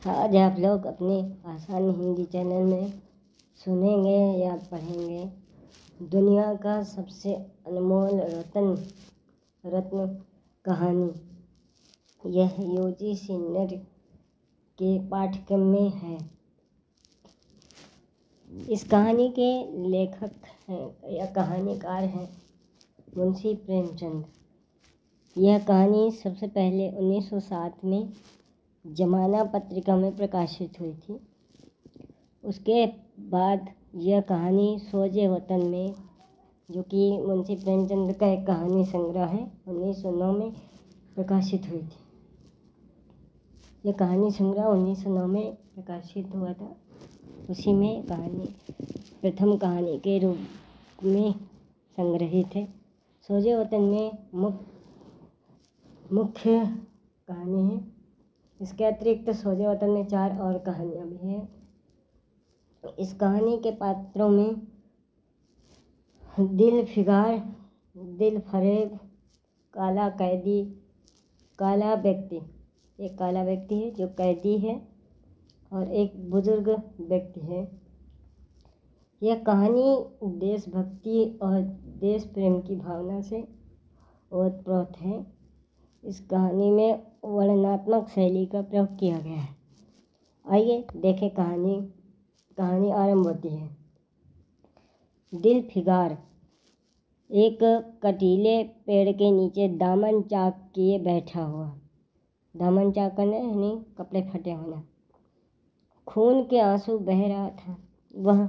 आज आप लोग अपने आसान हिंदी चैनल में सुनेंगे या पढ़ेंगे दुनिया का सबसे अनमोल रत्न कहानी। यह यूजीसी नेट के पाठ्यक्रम में है। इस कहानी के लेखक हैं या कहानीकार हैं मुंशी प्रेमचंद। यह कहानी सबसे पहले 1907 में जमाना पत्रिका में प्रकाशित हुई थी। उसके बाद यह कहानी सोजे वतन में, जो कि मुंशी प्रेमचंद का एक कहानी संग्रह है, 1909 में प्रकाशित हुई थी। यह कहानी संग्रह 1909 में प्रकाशित हुआ था। उसी में कहानी प्रथम कहानी के रूप में संग्रहित है। सोजे वतन में मुख्य कहानी है। इसके अतिरिक्त सोजे वतन में 4 और कहानियाँ भी हैं। इस कहानी के पात्रों में दिल फिगार, दिल फरेब, काला कैदी, काला व्यक्ति, एक काला व्यक्ति है जो कैदी है और एक बुजुर्ग व्यक्ति है। यह कहानी देशभक्ति और देश प्रेम की भावना से ओतप्रोत है। इस कहानी में वर्णनात्मक शैली का प्रयोग किया गया है। आइए देखें कहानी आरंभ होती है। दिल फिगार एक कटीले पेड़ के नीचे दामन चाक किए बैठा हुआ। दामन चाक करना यानी कपड़े फटे होना। खून के आंसू बह रहा था। वह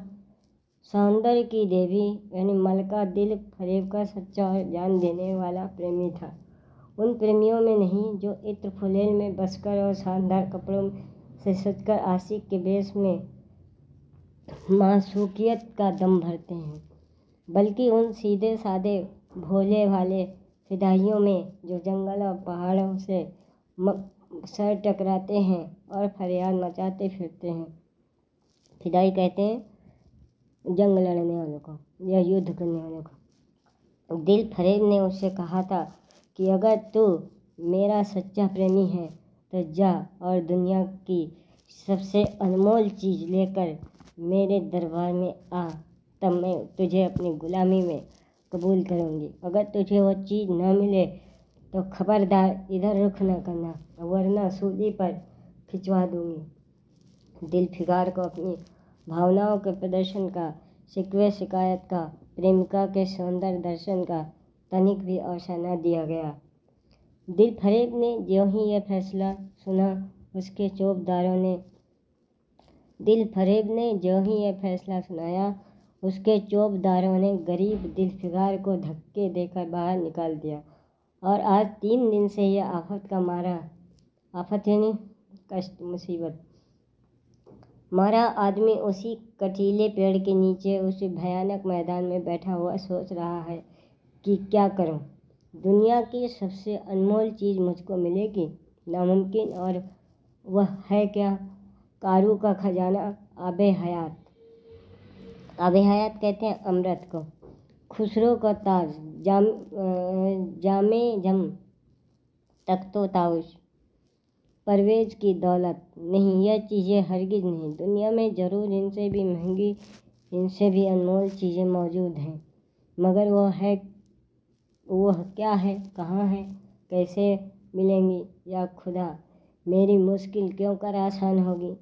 सौंदर्य की देवी यानी मलका दिल फरेब का सच्चा और जान देने वाला प्रेमी था। उन प्रेमियों में नहीं जो इत्र फुलेल में बसकर और शानदार कपड़ों से सजकर आशिक के वेश में मासूकियत का दम भरते हैं, बल्कि उन सीधे साधे भोले भाले फिदाइयों में जो जंगल और पहाड़ों से सर टकराते हैं और फरियाद मचाते फिरते हैं। फिदाई कहते हैं जंग लड़ने वालों को या युद्ध करने वालों को। दिल फरेब ने उससे कहा था कि अगर तू मेरा सच्चा प्रेमी है तो जा और दुनिया की सबसे अनमोल चीज़ लेकर मेरे दरबार में आ, तब मैं तुझे अपनी गुलामी में कबूल करूँगी। अगर तुझे वो चीज़ न मिले तो खबरदार इधर रुख न करना, वरना सूली पर खिंचवा दूँगी। दिल फिगार को अपनी भावनाओं के प्रदर्शन का, शिकवे शिकायत का, प्रेमिका के सौंदर्य दर्शन का तनिक भी अवसर न दिया गया। दिल फरेब ने ज्यों ही यह फैसला सुना, उसके चौबदारों ने गरीब दिल फिगार को धक्के देकर बाहर निकाल दिया और आज 3 दिन से यह आफत यानी कष्ट, मुसीबत मारा आदमी उसी कटीले पेड़ के नीचे उसी भयानक मैदान में बैठा हुआ सोच रहा है कि क्या करूं। दुनिया की सबसे अनमोल चीज़ मुझको मिलेगी, नामुमकिन, और वह है क्या? कारू का खजाना, आबे हयात। आबे हयात कहते हैं अमृत को। खुसरो का ताज, जामे जम, तख्तो ताउश, परवेज की दौलत। नहीं, यह चीज़ें हरगिज़ नहीं। दुनिया में ज़रूर इनसे भी महंगी, इनसे भी अनमोल चीज़ें मौजूद हैं, मगर वह क्या है, कहाँ है, कैसे मिलेंगी? या खुदा, मेरी मुश्किल क्यों कर आसान होगी?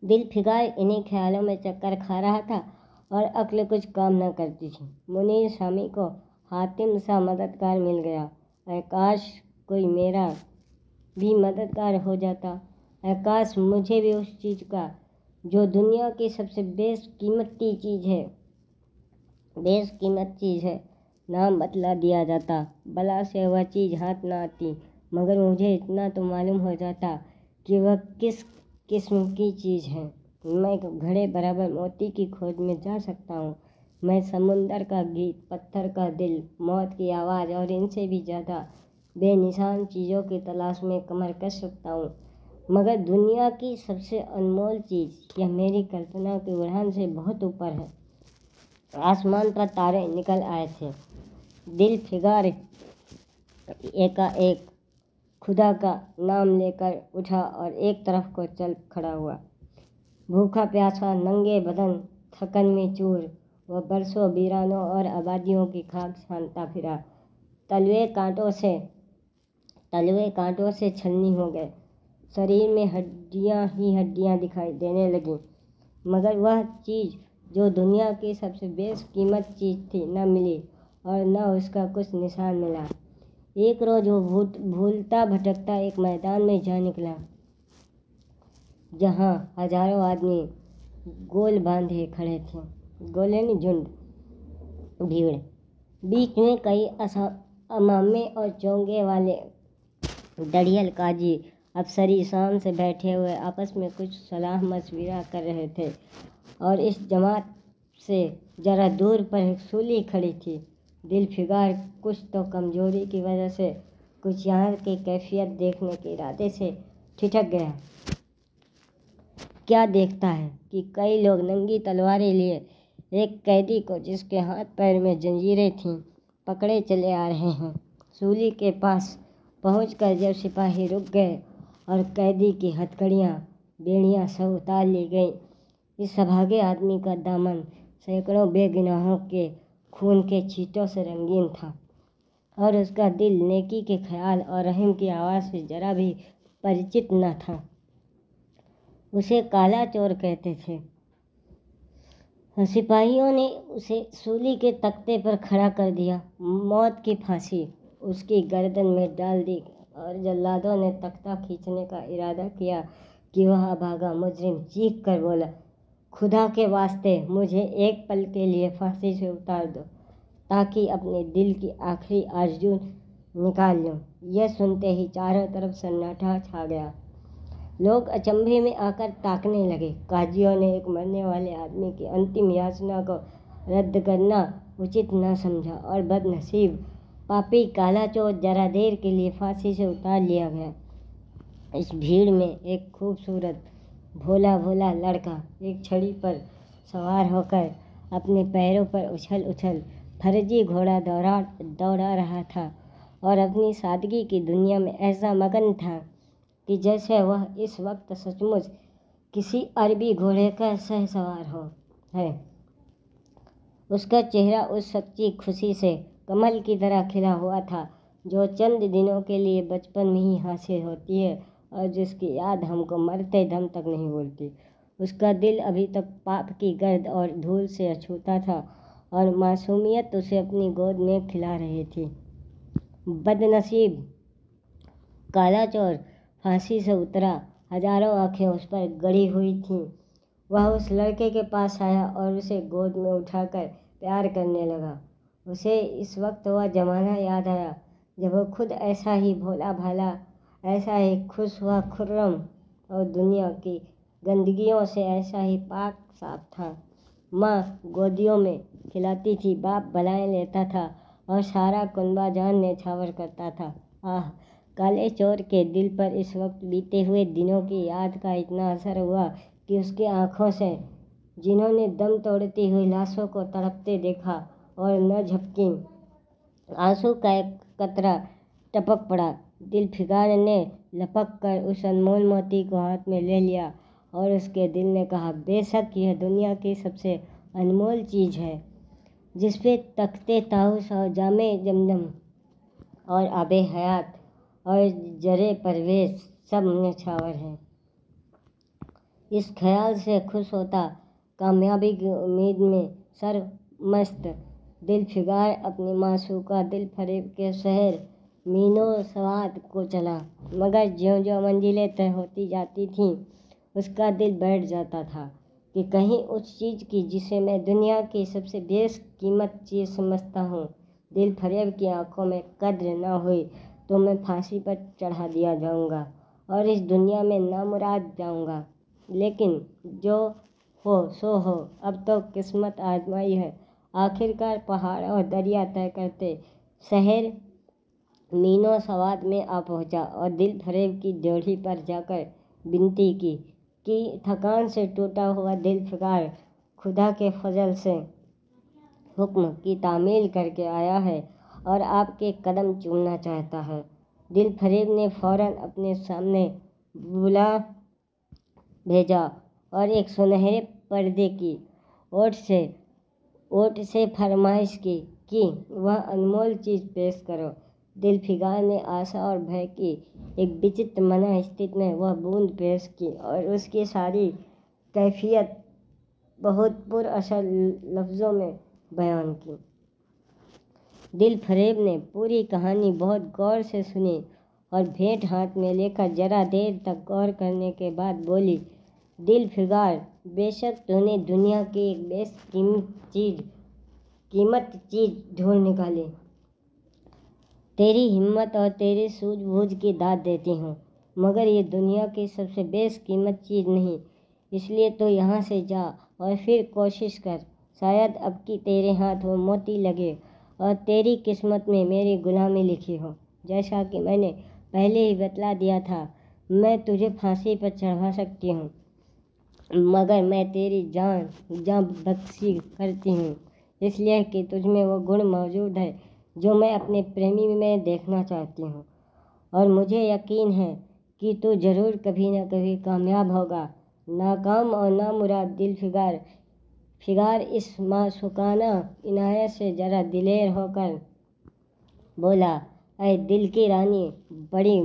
दिल फिगार इन्हीं ख्यालों में चक्कर खा रहा था और अक्ल कुछ काम न करती थी। मुनीर शामी को हातिम सा मददगार मिल गया। काश कोई मेरा भी मददगार हो जाता। काश मुझे भी उस चीज़ का जो दुनिया की सबसे बेशकीमती चीज़ है नाम बतला दिया जाता। बला से वह चीज़ हाथ न आती, मगर मुझे इतना तो मालूम हो जाता कि वह किस किस्म की चीज़ है। मैं घड़े बराबर मोती की खोज में जा सकता हूँ। मैं समुंदर का गीत, पत्थर का दिल, मौत की आवाज़ और इनसे भी ज़्यादा बेनिशान चीज़ों की तलाश में कमर कस सकता हूँ, मगर दुनिया की सबसे अनमोल चीज़ यह मेरी कल्पना की उड़ान से बहुत ऊपर है। आसमान पर तारे निकल आए थे। दिल फिगार एकाएक खुदा का नाम लेकर उठा और एक तरफ को चल खड़ा हुआ। भूखा प्यासा, नंगे बदन, थकन में चूर, वह बरसों वीरानों और आबादियों की खाक छानता फिरा। तलवे कांटों से छलनी हो गए। शरीर में हड्डियां ही हड्डियां दिखाई देने लगीं, मगर वह चीज़ जो दुनिया की सबसे बेशकीमत चीज़ थी न मिली और न उसका कुछ निशान मिला। एक रोज़ वो भूलता भटकता एक मैदान में जा निकला, जहाँ हजारों आदमी गोल बांधे खड़े थे। गोले नहीं, झुंड, भीड़। बीच में कई अमामे और चोंगे वाले दड़ियल काजी अफसरी शान से बैठे हुए आपस में कुछ सलाह मशविरा कर रहे थे। और इस जमात से जरा दूर पर एक सूली खड़ी थी। दिलफिगार कुछ तो कमजोरी की वजह से, कुछ यहाँ की कैफियत देखने के इरादे से ठिठक गया। क्या देखता है कि कई लोग नंगी तलवारें लिए एक कैदी को, जिसके हाथ पैर में जंजीरें थीं, पकड़े चले आ रहे हैं। सूली के पास पहुंचकर जब सिपाही रुक गए और कैदी की हथकड़ियाँ, बेड़ियाँ सब उतार ली गईं, इस अभागे आदमी का दामन सैकड़ों बेगुनाहों के खून के छींटों से रंगीन था और उसका दिल नेकी के ख्याल और रहम की आवाज़ से जरा भी परिचित न था। उसे काला चोर कहते थे। सिपाहियों ने उसे सूली के तख्ते पर खड़ा कर दिया। मौत की फांसी उसकी गर्दन में डाल दी और जल्लादों ने तख्ता खींचने का इरादा किया कि वह अभागा मुजरिम चीख कर बोला, खुदा के वास्ते मुझे एक पल के लिए फांसी से उतार दो, ताकि अपने दिल की आखिरी आरज़ू निकाल लूँ। यह सुनते ही चारों तरफ सन्नाटा छा गया। लोग अचंभे में आकर ताकने लगे। काजियों ने एक मरने वाले आदमी की अंतिम याचना को रद्द करना उचित न समझा और बदनसीब पापी काला चोर जरा देर के लिए फांसी से उतार लिया गया। इस भीड़ में एक खूबसूरत भोला भोला लड़का एक छड़ी पर सवार होकर अपने पैरों पर उछल उछल फर्जी घोड़ा दौड़ा रहा था और अपनी सादगी की दुनिया में ऐसा मगन था कि जैसे वह इस वक्त सचमुच किसी अरबी घोड़े का सहसवार है। उसका चेहरा उस सच्ची खुशी से कमल की तरह खिला हुआ था जो चंद दिनों के लिए बचपन में ही हासिल होती है और जिसकी याद हमको मरते दम तक नहीं भूलती। उसका दिल अभी तक पाप की गर्द और धूल से अछूता था और मासूमियत उसे अपनी गोद में खिला रही थी। बदनसीब काला चोर फांसी से उतरा। हजारों आंखें उस पर गड़ी हुई थीं। वह उस लड़के के पास आया और उसे गोद में उठाकर प्यार करने लगा। उसे इस वक्त वह ज़माना याद आया जब वो खुद ऐसा ही भोला भाला, ऐसा ही खुश हुआ खुर्रम और दुनिया की गंदगियों से ऐसा ही पाक साफ था। माँ गोदियों में खिलाती थी, बाप बलाएं लेता था और सारा कुनबा जान न्यौछावर करता था। आह, काले चोर के दिल पर इस वक्त बीते हुए दिनों की याद का इतना असर हुआ कि उसकी आंखों से, जिन्होंने दम तोड़ती हुई लाशों को तड़पते देखा और न झपकी, आंसू का एक कतरा टपक पड़ा। दिलफिगार ने लपक कर उस अनमोल मोती को हाथ में ले लिया और उसके दिल ने कहा, बेशक यह दुनिया की सबसे अनमोल चीज़ है, जिस पे तख्ते ताउस और जामे जमजम और आबे हयात और जरे परवेश सब न्यौछावर हैं। इस ख्याल से खुश होता, कामयाबी की उम्मीद में सर मस्त, दिलफिगार अपनी मासूका दिल फरेब के शहर मीनो सवाद को चला। मगर ज्यों-ज्यों मंजिलें तय होती जाती थीं, उसका दिल बैठ जाता था कि कहीं उस चीज़ की जिसे मैं दुनिया की सबसे बेशकीमत चीज़ समझता हूँ, दिल फरेब की आंखों में कद्र न हुई तो मैं फांसी पर चढ़ा दिया जाऊँगा और इस दुनिया में नामुराद जाऊँगा। लेकिन जो हो सो हो, अब तो किस्मत आजमाई है। आखिरकार पहाड़ और दरिया तय करते शहर मीनो सवाद में आ पहुँचा और दिल फरेब की ड्योढ़ी पर जाकर विनती की कि थकान से टूटा हुआ दिलफिगार खुदा के फजल से हुक्म की तामील करके आया है और आपके कदम चूमना चाहता है। दिलफरेब ने फौरन अपने सामने बुला भेजा और एक सुनहरे पर्दे की ओट से फरमाइश की कि वह अनमोल चीज़ पेश करो। दिलफिगार ने आशा और भय की एक विचित्र मना स्थिति में वह बूंद पेश की और उसकी सारी कैफियत बहुत पुरअसर लफ्ज़ों में बयान की। दिलफरेब ने पूरी कहानी बहुत गौर से सुनी और भेंट हाथ में लेकर जरा देर तक गौर करने के बाद बोली, दिलफिगार, बेशक तूने दुनिया की एक बेशकीमत चीज़ ढूंढ निकाली। तेरी हिम्मत और तेरी सूझबूझ की दाद देती हूँ, मगर ये दुनिया की सबसे बेशकीमत चीज़ नहीं। इसलिए तो यहाँ से जा और फिर कोशिश कर, शायद अब की तेरे हाथ वो मोती लगे और तेरी किस्मत में मेरी गुलामी लिखी हो। जैसा कि मैंने पहले ही बतला दिया था, मैं तुझे फांसी पर चढ़वा सकती हूँ, मगर मैं तेरी जान बख्शी करती हूँ, इसलिए कि तुझमें वो गुण मौजूद है जो मैं अपने प्रेमी में देखना चाहती हूँ, और मुझे यकीन है कि तू ज़रूर कभी न कभी कामयाब होगा। नाकाम और नामुराद दिलफिगार इस मासूकाना इनायत से जरा दिलेर होकर बोला, अय दिल की रानी, बड़ी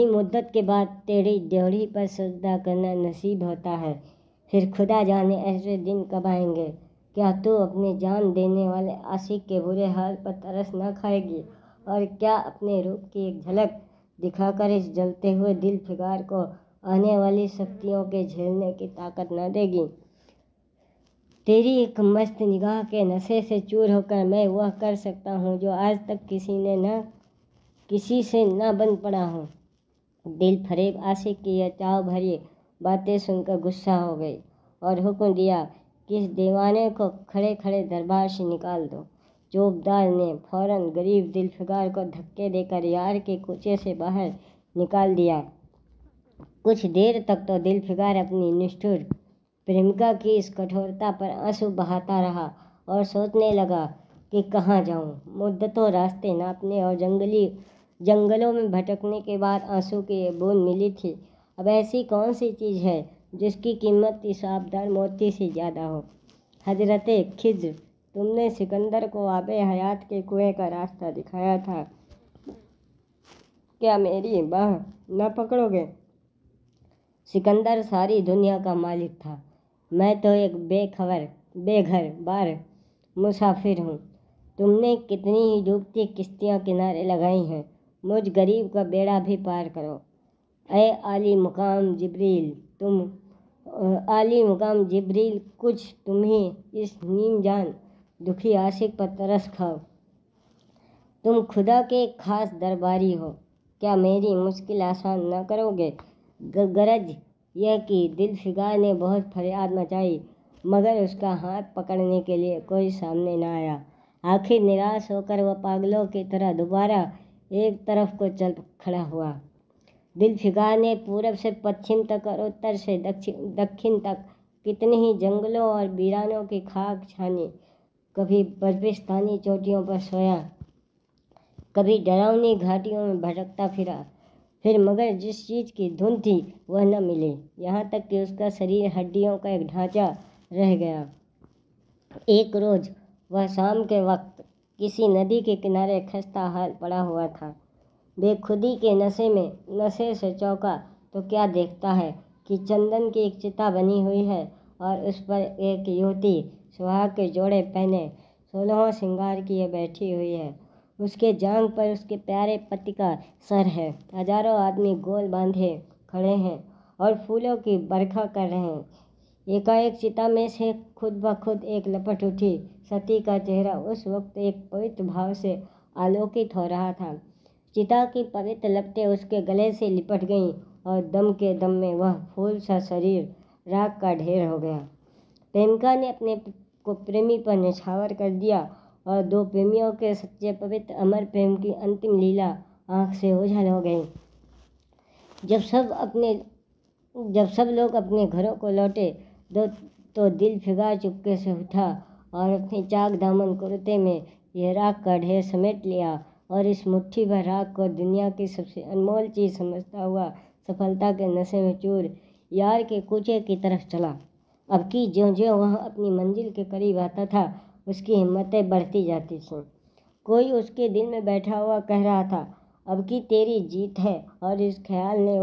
मुद्दत के बाद तेरी ड्योढ़ी पर सजदा करना नसीब होता है। फिर खुदा जाने ऐसे दिन कब आएंगे। क्या तू अपनी जान देने वाले आशिक के बुरे हाल पर तरस न खाएगी, और क्या अपने रूप की एक झलक दिखाकर इस जलते हुए दिलफिगार को आने वाली शक्तियों के झेलने की ताकत न देगी। तेरी एक मस्त निगाह के नशे से चूर होकर मैं वह कर सकता हूँ जो आज तक किसी से न बन पड़ा हूँ। दिलफरेब आशिक की यह चाव भरी बातें सुनकर गुस्सा हो गई और हुक्म दिया कि इस दीवाने को खड़े खड़े दरबार से निकाल दो। चौबदार ने फौरन गरीब दिलफिगार को धक्के देकर यार के कूचे से बाहर निकाल दिया। कुछ देर तक तो दिलफिगार अपनी निष्ठुर प्रेमिका की इस कठोरता पर आंसू बहाता रहा और सोचने लगा कि कहाँ जाऊँ। मुद्दतों रास्ते नापने और जंगलों में भटकने के बाद आंसू की ये बूंद मिली थी। अब ऐसी कौन सी चीज़ है जिसकी कीमत इस आबदार मोती से ज़्यादा हो। हजरते खिज्र, तुमने सिकंदर को आबे हयात के कुएं का रास्ता दिखाया था, क्या मेरी बाह न पकड़ोगे। सिकंदर सारी दुनिया का मालिक था, मैं तो एक बेघर बार मुसाफिर हूँ। तुमने कितनी ही डूबती किश्तियाँ किनारे लगाई हैं, मुझ गरीब का बेड़ा भी पार करो। ऐ आली मुकाम जिब्रील, कुछ तुम ही इस नीम जान दुखी आशिक पर तरस खाओ। तुम खुदा के खास दरबारी हो, क्या मेरी मुश्किल आसान न करोगे। गरज यह कि दिलफिगार ने बहुत फरियाद मचाई, मगर उसका हाथ पकड़ने के लिए कोई सामने न आया। आखिर निराश होकर वह पागलों की तरह दोबारा एक तरफ को चल खड़ा हुआ। दिलफिगार ने पूरब से पश्चिम तक और उत्तर से दक्षिण तक कितने ही जंगलों और वीरानों की खाक छानी। कभी बर्फिस्तानी चोटियों पर सोया, कभी डरावनी घाटियों में भटकता फिरा, फिर मगर जिस चीज़ की धुन थी वह न मिली। यहाँ तक कि उसका शरीर हड्डियों का एक ढांचा रह गया। एक रोज़ वह शाम के वक्त किसी नदी के किनारे खस्ता हाल पड़ा हुआ था। बेखुदी के नशे से चौंका तो क्या देखता है कि चंदन की एक चिता बनी हुई है और उस पर एक युवती सुहाग के जोड़े पहने 16वां श्रृंगार किए बैठी हुई है। उसके जांघ पर उसके प्यारे पति का सर है। हजारों आदमी गोल बांधे खड़े हैं और फूलों की बरखा कर रहे हैं। एकाएक चिता में से खुद ब खुद एक लपट उठी। सती का चेहरा उस वक्त एक पवित्र भाव से आलोकित हो रहा था। चिता की पवित्र लपटें उसके गले से लिपट गईं और दम के दम में वह फूल सा शरीर राख का ढेर हो गया। प्रेमिका ने अपने को प्रेमी पर निछावर कर दिया और दो प्रेमियों के सच्चे पवित्र अमर प्रेम की अंतिम लीला आँख से ओझल हो गई। जब सब लोग अपने घरों को लौटे तो दिलफिगार चुपके से उठा और अपने चाक दामन कुर्ते में यह राख का ढेर समेट लिया और इस मुट्ठी भर राख को दुनिया की सबसे अनमोल चीज़ समझता हुआ सफलता के नशे में चूर यार के कूचे की तरफ चला। अब की ज्यों ज्यों वह अपनी मंजिल के करीब आता था उसकी हिम्मतें बढ़ती जाती थीं। कोई उसके दिल में बैठा हुआ कह रहा था, अब की तेरी जीत है। और इस ख्याल ने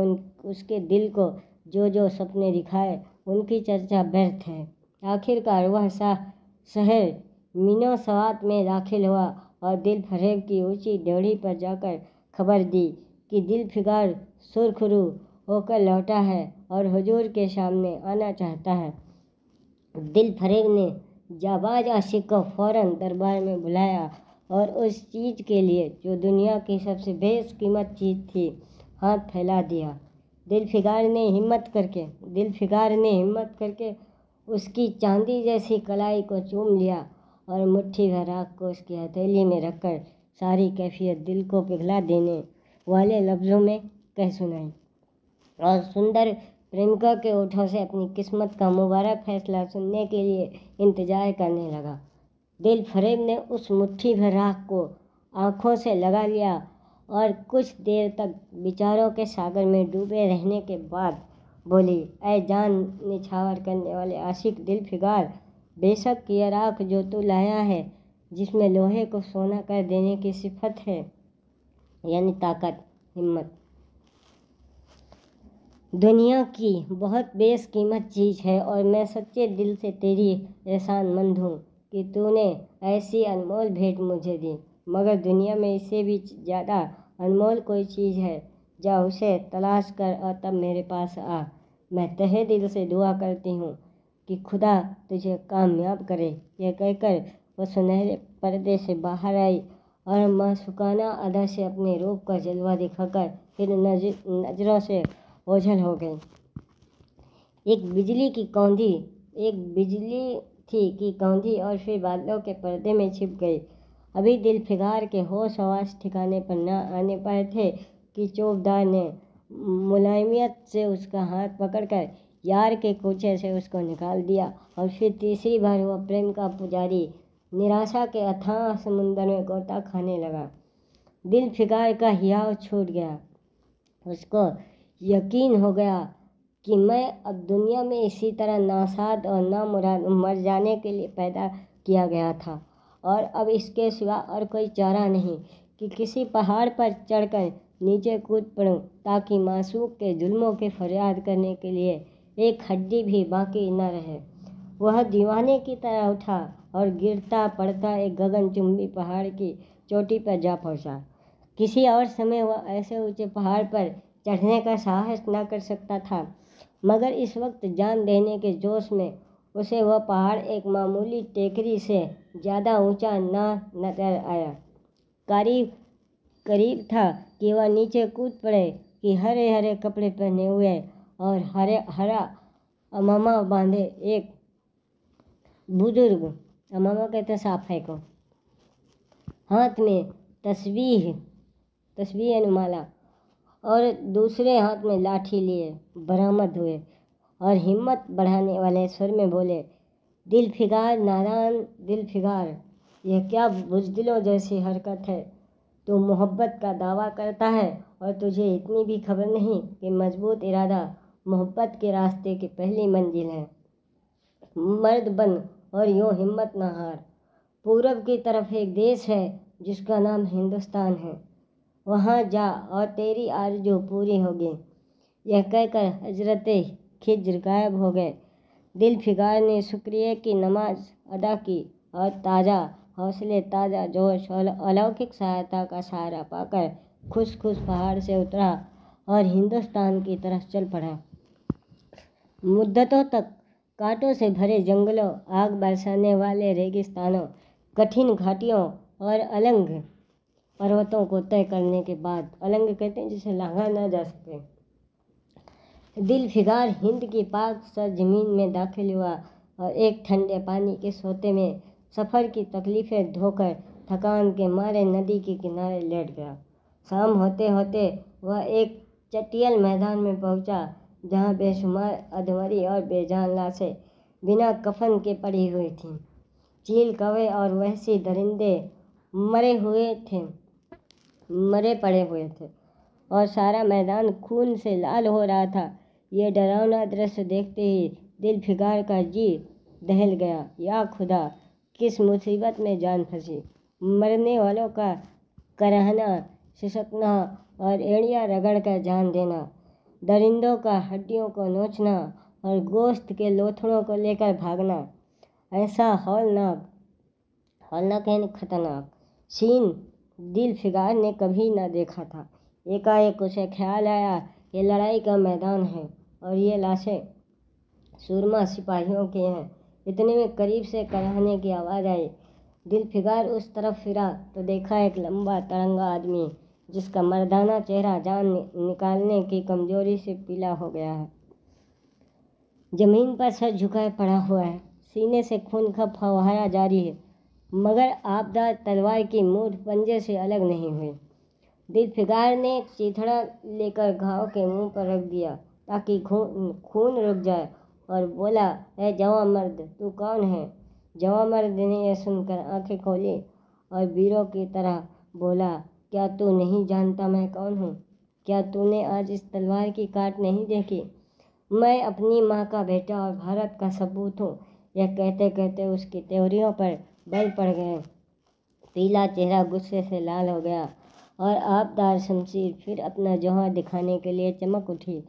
उसके दिल को जो जो सपने दिखाए उनकी चर्चा व्यर्थ है। आखिरकार वह शहर मीनो सवात में दाखिल हुआ और दिल फरेब की ऊंची ड्योढ़ी पर जाकर खबर दी कि दिल फिगार सुरखरू होकर लौटा है और हुजूर के सामने आना चाहता है। दिल फरेब ने जाबाज आशिक को फौरन दरबार में बुलाया और उस चीज़ के लिए जो दुनिया की सबसे बेशकीमत चीज़ थी हाथ फैला दिया। दिल फिगार ने हिम्मत करके उसकी चांदी जैसी कलाई को चूम लिया और मुट्ठी भर राख को उसकी हथेली में रखकर सारी कैफियत दिल को पिघला देने वाले लफ्ज़ों में कह सुनाई और सुंदर प्रेमिका के ओठों से अपनी किस्मत का मुबारक फैसला सुनने के लिए इंतजार करने लगा। दिल फरेब ने उस मुट्ठी भर राख को आंखों से लगा लिया और कुछ देर तक विचारों के सागर में डूबे रहने के बाद बोली, ऐ जान निछावर करने वाले आशिक दिल फिगार, बेशक यह राख जो तू लाया है जिसमें लोहे को सोना कर देने की सिफत है, यानी ताकत, हिम्मत, दुनिया की बहुत बेशकीमत चीज़ है और मैं सच्चे दिल से तेरी एहसानमंद हूँ कि तूने ऐसी अनमोल भेंट मुझे दी। मगर दुनिया में इससे भी ज़्यादा अनमोल कोई चीज़ है, जा उसे तलाश कर और तब मेरे पास आ। मैं तहे दिल से दुआ करती हूँ कि खुदा तुझे कामयाब करे। यह कहकर वह सुनहरे पर्दे से बाहर आई और मासूकाना अदा से अपने रूप का जलवा दिखाकर फिर नजरों से ओझल हो गई। एक बिजली थी कि कौंधी और फिर बादलों के पर्दे में छिप गई। अभी दिल फिगार के होश हवास ठिकाने पर न आने पाए थे कि चौबदार ने मुलायमियत से उसका हाथ पकड़कर यार के कूचे से उसको निकाल दिया और फिर तीसरी बार वह प्रेम का पुजारी निराशा के अथाह समुंदर में गोता खाने लगा। दिल फिगार का हियाव छूट गया। उसको यकीन हो गया कि मैं अब दुनिया में इसी तरह नासाद और नामुराद मर जाने के लिए पैदा किया गया था और अब इसके सिवा और कोई चारा नहीं कि किसी पहाड़ पर चढ़कर नीचे कूद पड़ूं ताकि मासूक के जुल्मों के फरियाद करने के लिए एक हड्डी भी बाकी न रहे। वह दीवाने की तरह उठा और गिरता पड़ता एक गगनचुंबी पहाड़ की चोटी पर जा पहुंचा। किसी और समय वह ऐसे ऊंचे पहाड़ पर चढ़ने का साहस न कर सकता था, मगर इस वक्त जान देने के जोश में उसे वह पहाड़ एक मामूली टेकरी से ज़्यादा ऊंचा न नजर आया। करीब था कि वह नीचे कूद पड़े कि हरे हरे कपड़े पहने हुए और हरा अमामा बांधे एक बुजुर्ग, अमामा कहते साफे को, हाथ में तस्बीह अनुमाला और दूसरे हाथ में लाठी लिए बरामद हुए और हिम्मत बढ़ाने वाले स्वर में बोले, दिल फिगार, नादान दिल फिगार, यह क्या बुज़दिलों जैसी हरकत है। तू मोहब्बत का दावा करता है और तुझे इतनी भी खबर नहीं कि मजबूत इरादा मोहब्बत के रास्ते की पहली मंजिल है। मर्द बन और यूँ हिम्मत न हार। पूरब की तरफ एक देश है जिसका नाम हिंदुस्तान है, वहाँ जा और तेरी आरज़ू पूरी होगी। यह कहकर हजरत खिज्र गायब हो गए। दिल फिगार ने शुक्रिया की नमाज अदा की और ताज़ा हौसले, ताज़ा जोश और अलौकिक सहायता का सहारा पाकर खुश पहाड़ से उतरा और हिंदुस्तान की तरफ चल पड़ा। मुद्दतों तक कांटों से भरे जंगलों, आग बरसाने वाले रेगिस्तानों, कठिन घाटियों और अलंग पर्वतों को तय करने के बाद, अलंग कहते हैं जिसे लांघा ना जा सके, दिल फिगार हिंद की पाक सरजमीन में दाखिल हुआ और एक ठंडे पानी के सोते में सफ़र की तकलीफ़ें धोकर थकान के मारे नदी के किनारे लेट गया। शाम होते होते वह एक चटियल मैदान में पहुंचा जहां बेशुमार अधमरी और बेजान लाशें बिना कफन के पड़ी हुई थीं। चील, कौवे और वहशी दरिंदे मरे हुए थे मरे पड़े हुए थे और सारा मैदान खून से लाल हो रहा था। ये डरावना दृश्य देखते ही दिलफिकार का जी दहल गया। या खुदा, किस मुसीबत में जान फंसी। मरने वालों का कराहना, सिसकना और एड़ियाँ रगड़ कर जान देना, दरिंदों का हड्डियों को नोचना और गोश्त के लोथड़ों को लेकर भागना, ऐसा हौलनाक यानी खतरनाक सीन दिलफिकार ने कभी न देखा था। एकाएक उसे ख्याल आया ये लड़ाई का मैदान है और ये लाशें सूरमा सिपाहियों के हैं। इतने में करीब से कराहने की आवाज़ आई। दिलफिकार उस तरफ फिरा तो देखा एक लंबा तरंगा आदमी, जिसका मर्दाना चेहरा जान निकालने की कमजोरी से पीला हो गया है। जमीन पर सर झुकाए पड़ा हुआ है, सीने से खून का फव्वारा जारी है, मगर आबदार तलवार की मूठ पंजे से अलग नहीं हुई। दिलफिकार ने एक चीथड़ा लेकर घाव के मुंह पर रख दिया ताकि खून रुक जाए और बोला, ए जवां मर्द, तू कौन है? जवां मर्द ने यह सुनकर आंखें खोली और वीरों की तरह बोला, क्या तू नहीं जानता मैं कौन हूँ? क्या तूने आज इस तलवार की काट नहीं देखी? मैं अपनी माँ का बेटा और भारत का सपूत हूँ। यह कहते कहते उसकी त्योरियों पर बल पड़ गए। पीला चेहरा गुस्से से लाल हो गया और आबदार शमशीर फिर अपना जौहर दिखाने के लिए चमक उठी।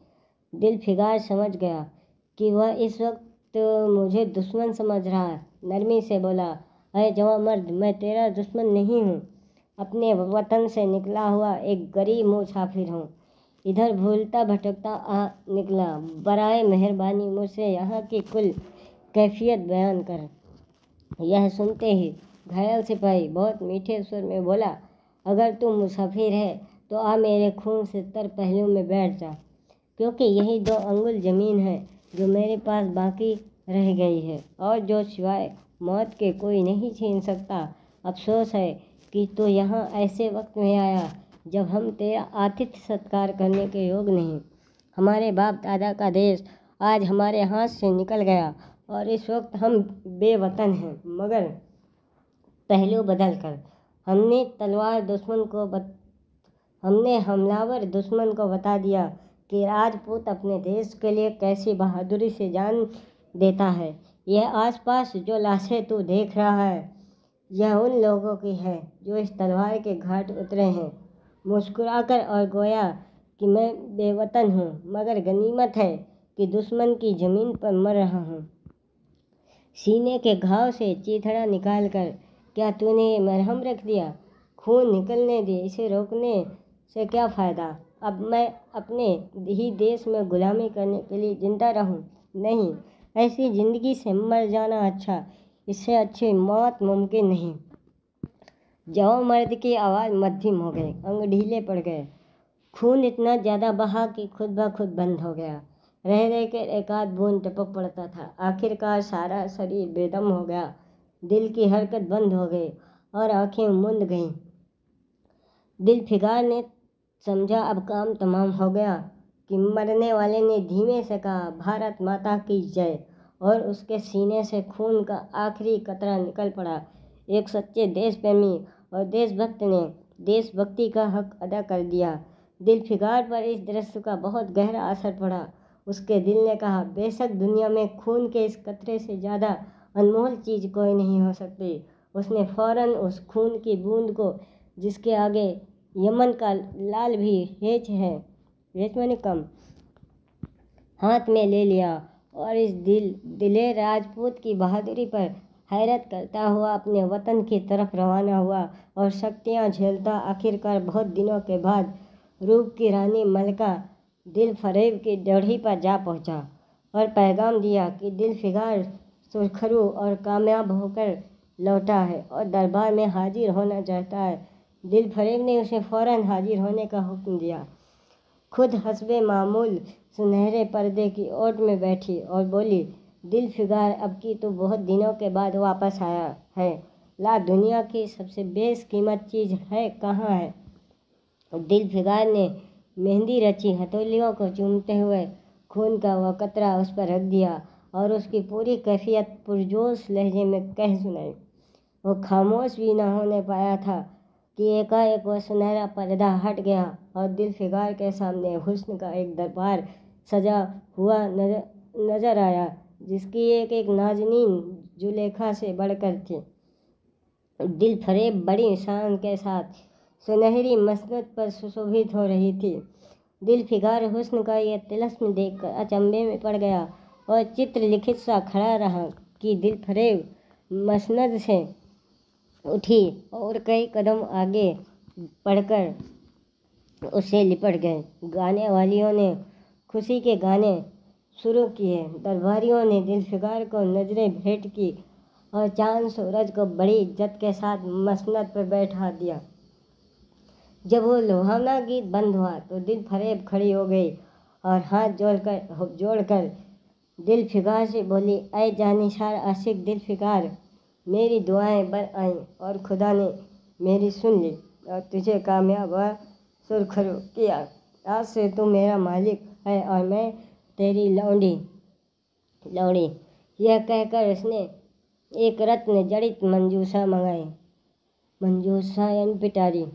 दिलफिकार समझ गया कि वह इस वक्त मुझे दुश्मन समझ रहा है। नरमी से बोला, अरे जवां मर्द, मैं तेरा दुश्मन नहीं हूँ। अपने वतन से निकला हुआ एक गरीब मुसाफिर हूँ। इधर भूलता भटकता आ निकला। बराए मेहरबानी मुझसे यहाँ की कुल कैफियत बयान कर। यह सुनते ही घायल सिपाही बहुत मीठे स्वर में बोला, अगर तू मुसाफिर है तो आ मेरे खून से तर पहलू में बैठ जा, क्योंकि यही 2 अंगुल ज़मीन है जो मेरे पास बाकी रह गई है और जो सिवाय मौत के कोई नहीं छीन सकता। अफसोस है कि तू यहाँ ऐसे वक्त में आया जब हम तेरा आतिथ्य सत्कार करने के योग नहीं। हमारे बाप दादा का देश आज हमारे हाथ से निकल गया और इस वक्त हम बेवतन हैं, मगर पहलू बदल कर हमने हमलावर दुश्मन को बता दिया कि राजपूत अपने देश के लिए कैसी बहादुरी से जान देता है। यह आसपास जो लाशें तू देख रहा है, यह उन लोगों की है जो इस तलवार के घाट उतरे हैं। मुस्कुराकर और गोया कि मैं बेवतन हूँ, मगर गनीमत है कि दुश्मन की ज़मीन पर मर रहा हूँ। सीने के घाव से चीथड़ा निकालकर क्या तूने ये मरहम रख दिया? खून निकलने दे, इसे रोकने से क्या फ़ायदा? अब मैं अपने ही देश में गुलामी करने के लिए जिंदा रहूं? नहीं, ऐसी ज़िंदगी से मर जाना अच्छा, इससे अच्छी मौत मुमकिन नहीं। जवां मर्द की आवाज़ मध्यम हो गई, अंग ढीले पड़ गए। खून इतना ज़्यादा बहा कि खुद ब खुद बंद हो गया। रह रह कर एक आध बूंद टपक पड़ता था। आखिरकार सारा शरीर बेदम हो गया। दिल की हरकत बंद हो गई और आंखें मूंद गईं। दिलफिकार ने समझा अब काम तमाम हो गया कि मरने वाले ने धीमे से कहा, भारत माता की जय, और उसके सीने से खून का आखिरी कतरा निकल पड़ा। एक सच्चे देश प्रेमी और देशभक्त ने देशभक्ति का हक अदा कर दिया। दिलफिकार पर इस दृश्य का बहुत गहरा असर पड़ा। उसके दिल ने कहा, बेशक दुनिया में खून के इस कतरे से ज़्यादा अनमोल चीज़ कोई नहीं हो सकती। उसने फौरन उस खून की बूंद को, जिसके आगे यमन का लाल भी हेच माने कम, हाथ में ले लिया और इस दिलेर राजपूत की बहादुरी पर हैरत करता हुआ अपने वतन की तरफ रवाना हुआ और शक्तियाँ झेलता आखिरकार बहुत दिनों के बाद रूप की रानी मलका दिलफरेब की ड्योढ़ी पर जा पहुँचा और पैगाम दिया कि दिलफिकार सुरखरू और कामयाब होकर लौटा है और दरबार में हाजिर होना चाहता है। दिलफरेब ने उसे फौरन हाजिर होने का हुक्म दिया। खुद हस्बे मामूल सुनहरे पर्दे की ओट में बैठी और बोली, दिलफिकार, अब की तो बहुत दिनों के बाद वापस आया है। ला, दुनिया की सबसे बेशकीमत चीज़ है कहाँ है? दिलफिकार ने मेहंदी रची हथेलियों को चूमते हुए खून का वह कतरा उस पर रख दिया और उसकी पूरी कैफियत पुरजोश लहजे में कह सुनाई। वो खामोश भी न होने पाया था कि एकाएक वह सुनहरा पर्दा हट गया और दिलफिकार के सामने हुस्न का एक दरबार सजा हुआ नजर आया, जिसकी एक एक नाज़नीन जुलेखा से बढ़कर थी। दिल फरेब बड़ी शान के साथ सुनहरी मसनद पर सुशोभित हो रही थी। दिलफिकार हुस्न का यह तिलस्म देखकर अचंभे में पड़ गया और चित्र लिखित सा खड़ा रहा कि दिल फरेब मसनद से उठी और कई कदम आगे बढ़कर उसे लिपट गए। गाने वालियों ने खुशी के गाने शुरू किए, दरबारियों ने दिलफिकार को नजरें भेंट की और चांद सूरज को बड़ी इज्जत के साथ मसनद पर बैठा दिया। जब वो लुभावना गीत बंद हुआ तो दिल फरेब खड़ी हो गई और हाथ जोड़कर दिलफिकार से बोली, ऐ जानिसार आशिक दिलफिकार, मेरी दुआएं बर आईं और खुदा ने मेरी सुन ली और तुझे कामयाब व सुरखरू किया। आज से तू मेरा मालिक है और मैं तेरी लौड़ी। यह कहकर उसने एक रत्न जड़ित मंजूषा मंगाई, मंजूषा यानी पिटारी,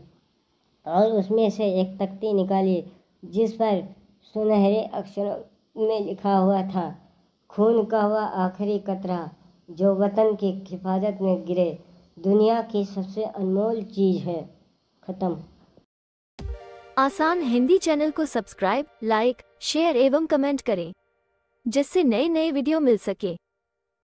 और उसमें से एक तख्ती निकाली जिस पर सुनहरे अक्षरों में लिखा हुआ था, खून का हुआ आखिरी कतरा जो वतन की हिफाजत में गिरे दुनिया की सबसे अनमोल चीज है। खत्म। आसान हिंदी चैनल को सब्सक्राइब, लाइक, शेयर एवं कमेंट करें, जिससे नए नए वीडियो मिल सके।